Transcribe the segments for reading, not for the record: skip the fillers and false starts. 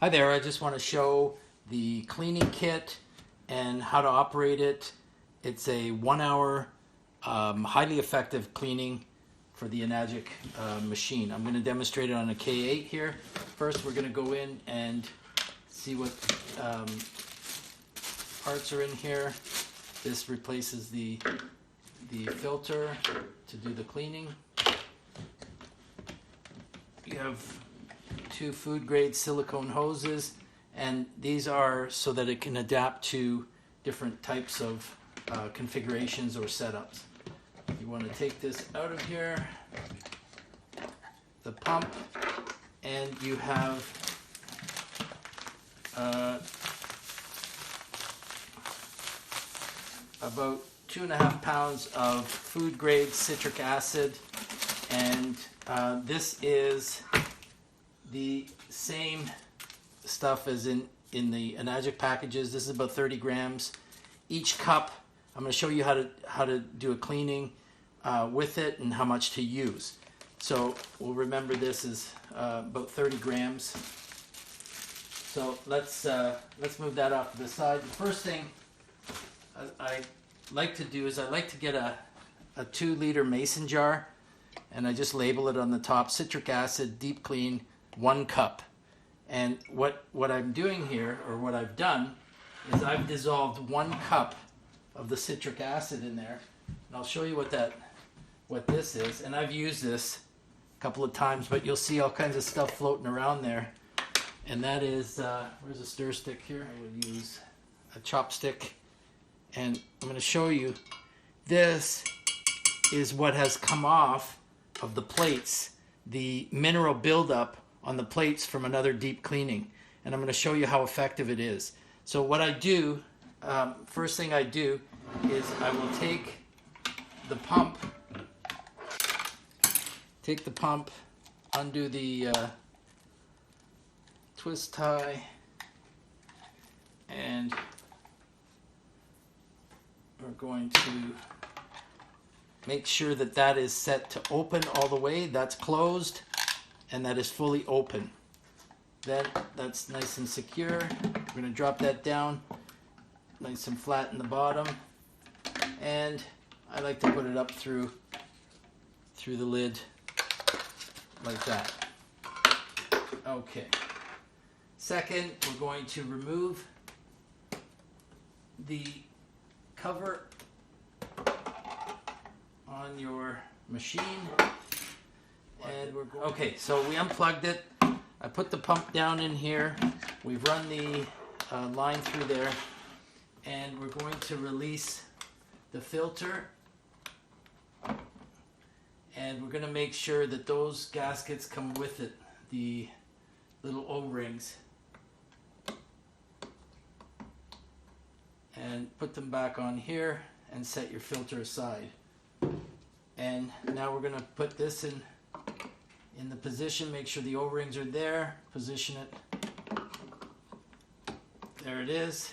Hi there, I just want to show the cleaning kit and how to operate it. It's a 1 hour highly effective cleaning for the Enagic machine. I'm going to demonstrate it on a K8 here. First we're going to go in and see what parts are in here. This replaces the filter to do the cleaning. You have two food grade silicone hoses, and these are so that it can adapt to different types of configurations or setups. You want to take this out of here, the pump, and you have about 2.5 pounds of food grade citric acid, and this is the same stuff as in the Enagic packages. This is about 30 grams. Each cup, I'm going to show you how to do a cleaning with it and how much to use. So we'll remember this is about 30 grams. So let's move that off to the side. The first thing I like to do is I like to get a 2-liter mason jar, and I just label it on the top, citric acid, deep clean, 1 cup. And what I'm doing here, or what I've done, is I've dissolved 1 cup of the citric acid in there. And I'll show you what this is. And I've used this a couple of times, but you'll see all kinds of stuff floating around there. And that is, where's a stir stick here? I would use a chopstick. And I'm going to show you, this is what has come off of the plates, the mineral buildup on the plates from another deep cleaning, and I'm going to show you how effective it is. So what I do, first thing I do is I will take the pump, undo the twist tie, and we're going to make sure that that is set to open all the way, that's closed, and that is fully open. Then that's nice and secure. We're going to drop that down nice and flat in the bottom, and I like to put it up through the lid like that. Okay. Second, we're going to remove the cover on your machine. And okay, so we unplugged it. I put the pump down in here. We've run the line through there, and we're going to release the filter. And we're going to make sure that those gaskets come with it, the little O-rings, and put them back on here and set your filter aside. And now we're going to put this in the position, make sure the O-rings are there, position it, there it is,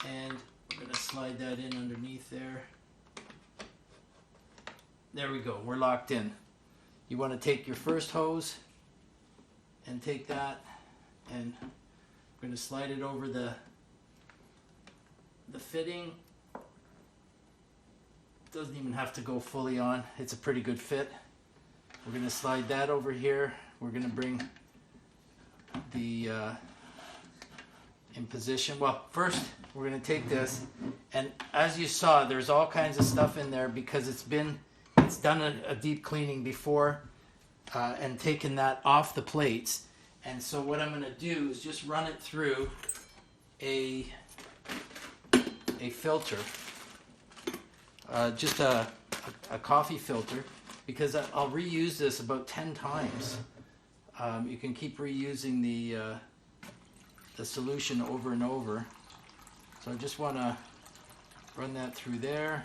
and we're going to slide that in underneath there. There we go, we're locked in. You want to take your first hose and take that, and we're going to slide it over the fitting. Doesn't even have to go fully on, it's a pretty good fit. We're going to slide that over here. We're going to bring the in position. Well, first we're going to take this, and as you saw, there's all kinds of stuff in there because it's done a deep cleaning before and taken that off the plates. And so what I'm going to do is just run it through a filter, just a coffee filter, because I'll reuse this about 10 times. You can keep reusing the solution over and over. So I just want to run that through there.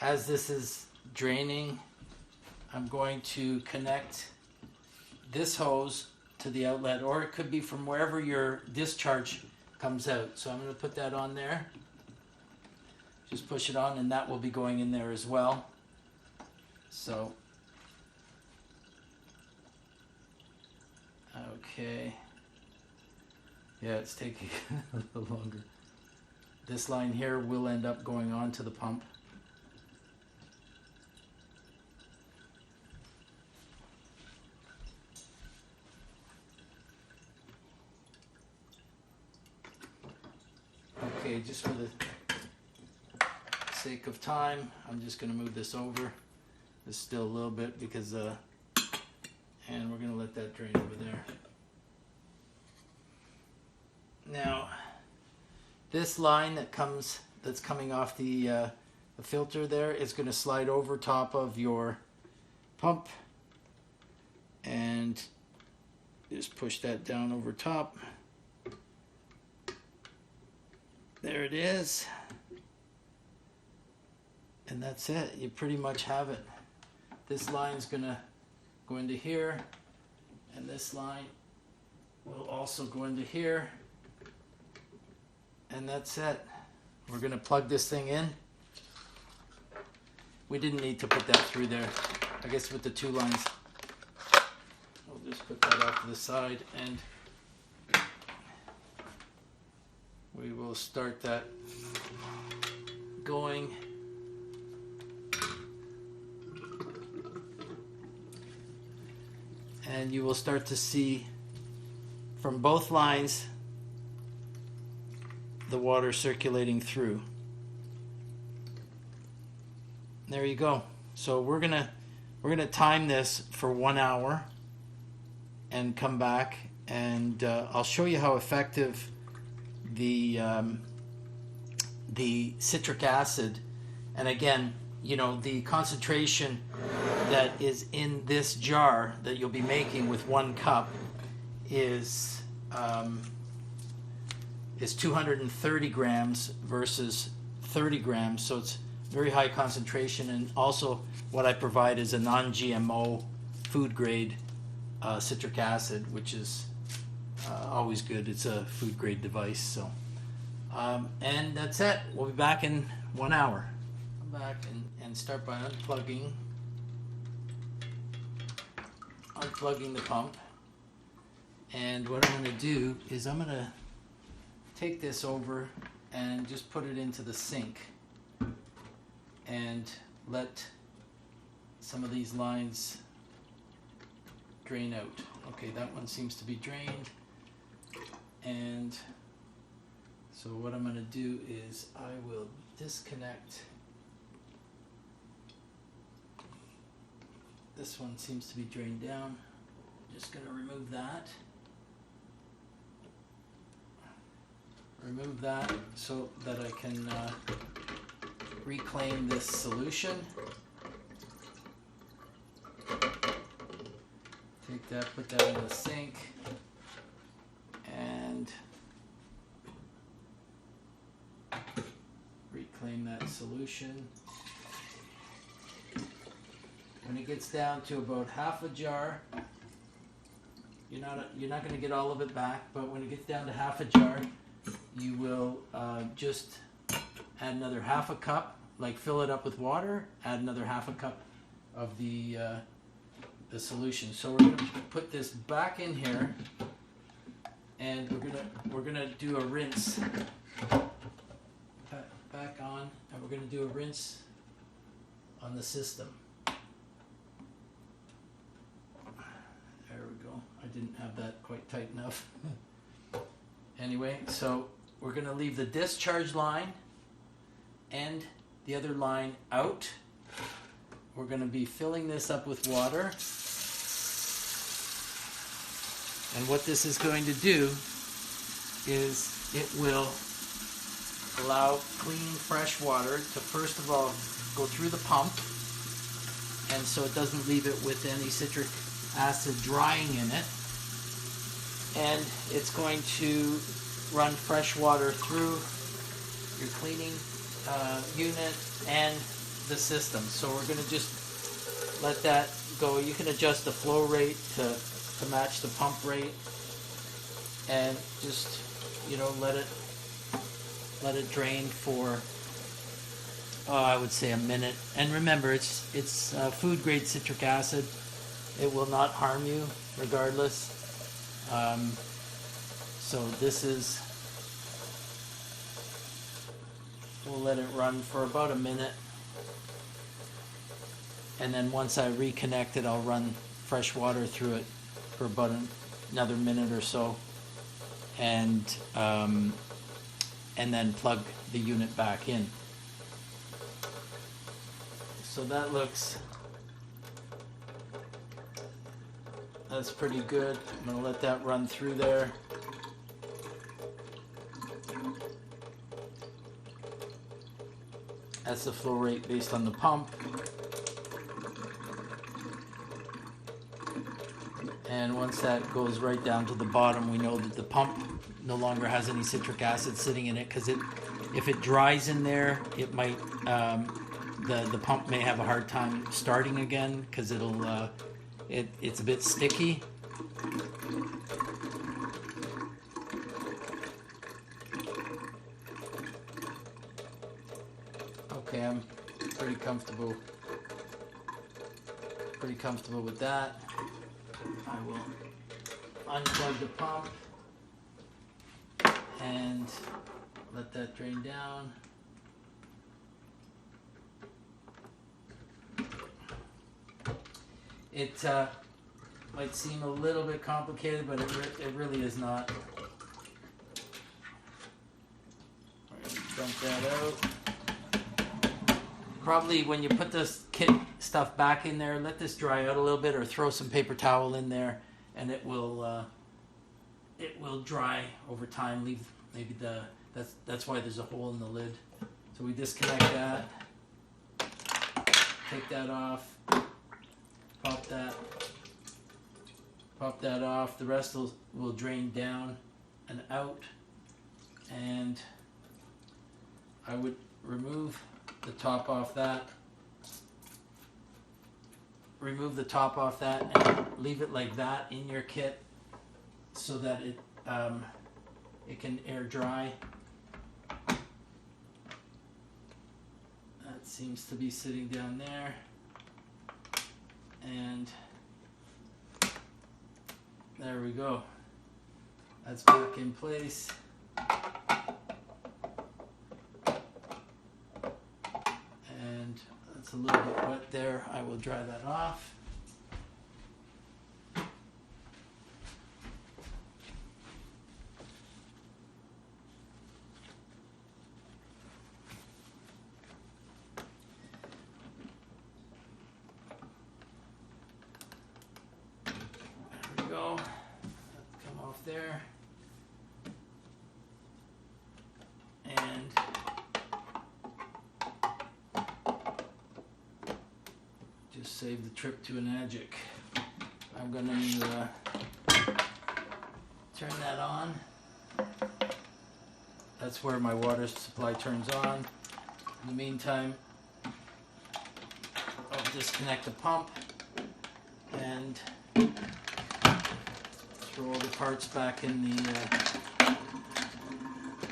As this is draining, I'm going to connect this hose to the outlet, or it could be from wherever your discharge comes out. So I'm going to put that on there. Just push it on, and that will be going in there as well. So, okay. Yeah, it's taking a little longer. This line here will end up going on to the pump. Okay, just for the sake of time, I'm just going to move this over. There's still a little bit because, and we're going to let that drain over there. Now, this line that's coming off the filter there is going to slide over top of your pump, and just push that down over top. There it is. And that's it. You pretty much have it. This line's going to go into here, and this line will also go into here. And that's it. We're going to plug this thing in. We didn't need to put that through there. I guess with the two lines, I'll just put that off to the side, and we will start that going. And you will start to see from both lines the water circulating through. There you go. So we're gonna time this for 1 hour and come back, and I'll show you how effective the citric acid, and again, you know, the concentration that is in this jar that you'll be making with 1 cup is 230 grams versus 30 grams, so it's very high concentration. And also what I provide is a non-GMO food grade citric acid, which is always good. It's a food grade device. So and that's it. We'll be back in 1 hour. Come back and start by unplugging the pump. And what I'm going to do is I'm going to take this over and just put it into the sink and let some of these lines drain out. Okay, that one seems to be drained. And so what I'm going to do is I will disconnect. This one seems to be drained down. I'm just going to remove that. Remove that so that I can reclaim this solution. Take that, put that in the sink, and reclaim that solution. When it gets down to about half a jar, you're not going to get all of it back, but when it gets down to half a jar, you will just add another half a cup, like fill it up with water, add another half a cup of the solution. So we're going to put this back in here, and we're gonna do a rinse. Back on, and we're going to do a rinse on the system. There we go. I didn't have that quite tight enough. Anyway, so we're going to leave the discharge line and the other line out. We're going to be filling this up with water. And what this is going to do is it will allow clean, fresh water to first of all go through the pump, and so it doesn't leave it with any citric acid drying in it. And it's going to run fresh water through your cleaning unit and the system. So we're going to just let that go. You can adjust the flow rate to match the pump rate, and just you know, let it drain for, I would say a minute. And remember, it's food grade citric acid. It will not harm you regardless. So this is, we'll let it run for about a minute. And then once I reconnect it, I'll run fresh water through it for about another minute or so. And then plug the unit back in. So that's pretty good. I'm gonna let that run through there. That's the flow rate based on the pump. And once that goes right down to the bottom, we know that the pump no longer has any citric acid sitting in it, because if it dries in there, it might the pump may have a hard time starting again, because it's a bit sticky. Okay, I'm pretty comfortable with that. I will unplug the pump and let that drain down. It might seem a little bit complicated, but it really is not. We're going to dump that out. Probably when you put this kit stuff back in there, let this dry out a little bit, or throw some paper towel in there, and it will dry over time. Leave maybe that's why there's a hole in the lid. So we disconnect that, take that off, pop that off. The rest will drain down and out, and I would remove the top off that. Remove the top off that and leave it like that in your kit, so that it can air dry. That seems to be sitting down there, and there we go. That's back in place. And that's a little bit wet there. I will dry that off. There we go. Come off there. And just save the trip to Enagic. I'm going to turn that on. That's where my water supply turns on. In the meantime, I'll disconnect the pump and throw all the parts back in the,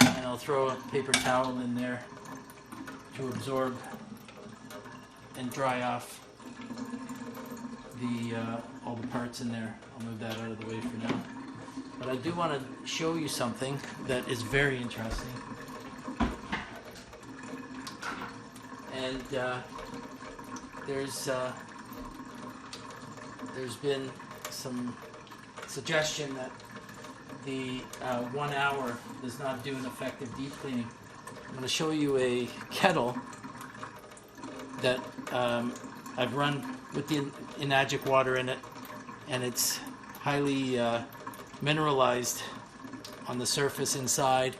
and I'll throw a paper towel in there to absorb and dry off all the parts in there. I'll move that out of the way for now. But I do want to show you something that is very interesting. And there's been some suggestion that the 1 hour does not do an effective deep cleaning. I'm going to show you a kettle that I've run with the Enagic water in it, and it's highly mineralized on the surface inside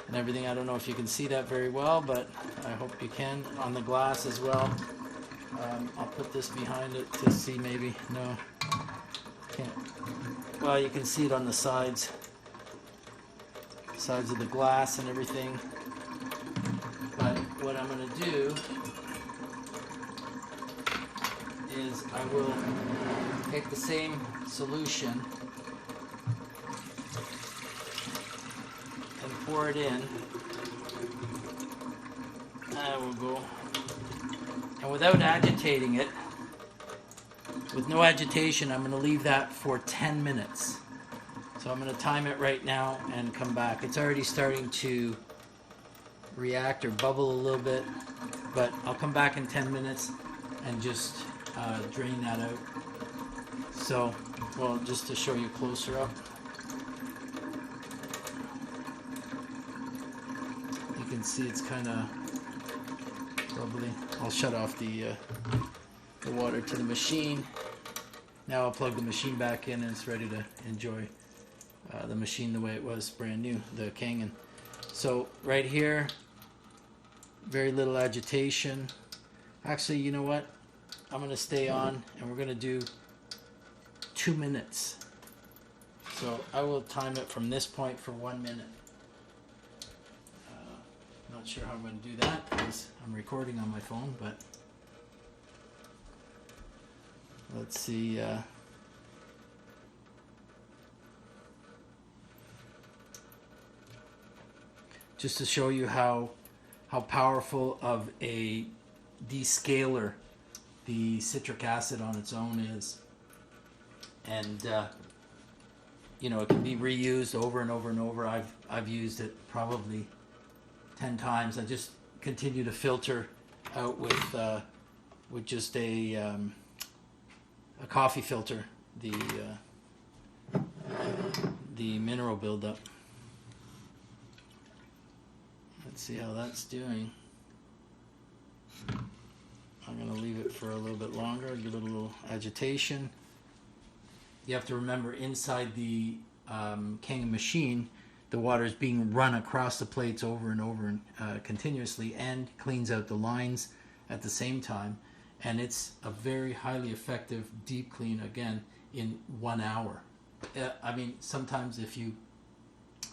and everything. I don't know if you can see that very well, but I hope you can on the glass as well. I'll put this behind it to see, maybe. No, can't. Well, you can see it on the sides of the glass and everything. But what I'm going to do is I will take the same solution pour it in. That will go. And without agitating it, with no agitation, I'm going to leave that for 10 minutes. So I'm going to time it right now and come back. It's already starting to react or bubble a little bit, but I'll come back in 10 minutes and just drain that out. So, well, just to show you closer up, you can see it's kind of bubbly. I'll shut off the water to the machine. Now I'll plug the machine back in and it's ready to enjoy the machine the way it was brand new, the Kangen. So right here, very little agitation. Actually, you know what? I'm going to stay on and we're going to do 2 minutes. So I will time it from this point for 1 minute. Not sure how I'm going to do that because I'm recording on my phone, but let's see. Just to show you how powerful of a descaler the citric acid on its own is, and you know, it can be reused over and over and over. I've used it probably 10 times. I just continue to filter out with just a coffee filter the mineral buildup. Let's see how that's doing. I'm going to leave it for a little bit longer, give it a little agitation. You have to remember, inside the Kangen machine, the water is being run across the plates over and over continuously, and cleans out the lines at the same time. And it's a very highly effective deep clean, again, in 1 hour. I mean, sometimes if you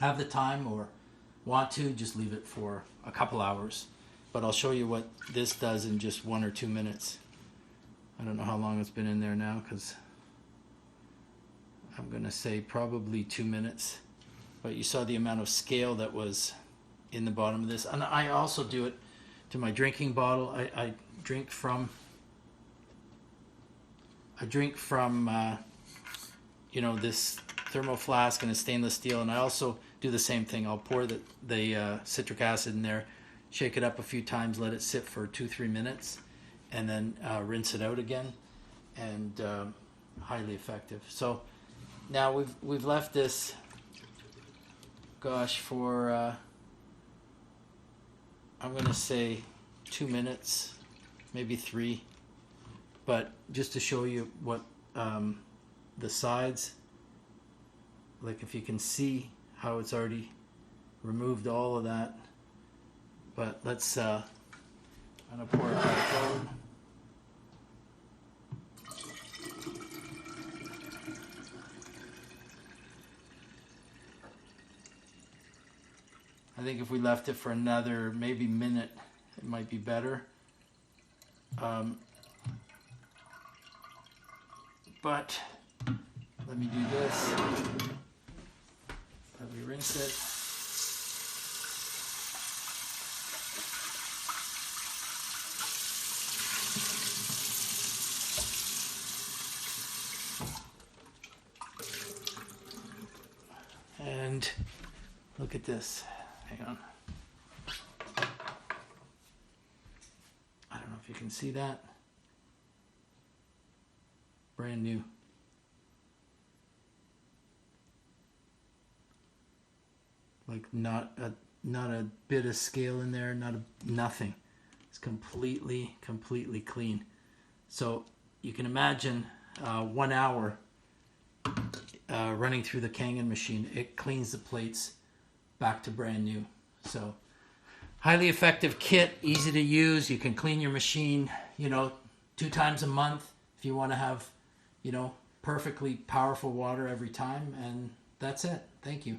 have the time or want to, just leave it for a couple hours. But I'll show you what this does in just 1 or 2 minutes. I don't know how long it's been in there now, because I'm going to say probably 2 minutes. But you saw the amount of scale that was in the bottom of this. And I also do it to my drinking bottle. I drink from you know, this thermal flask and a stainless steel, and I also do the same thing. I'll pour the citric acid in there, shake it up a few times, let it sit for 2-3 minutes, and then rinse it out again, and highly effective. So now we've left this, gosh, for I'm going to say 2 minutes, maybe 3, but just to show you what the sides, like if you can see how it's already removed all of that. But let's I'm gonna pour it back on. I think if we left it for another maybe minute, it might be better. But let me do this. Let me rinse it. And look at this. Hang on. I don't know if you can see that. Brand new. Like not a bit of scale in there, nothing. It's completely clean. So you can imagine 1 hour running through the Kangen machine. It cleans the plates back to brand new. So highly effective kit, easy to use. You can clean your machine, you know, 2 times a month if you want to have, you know, perfectly powerful water every time. And that's it. Thank you.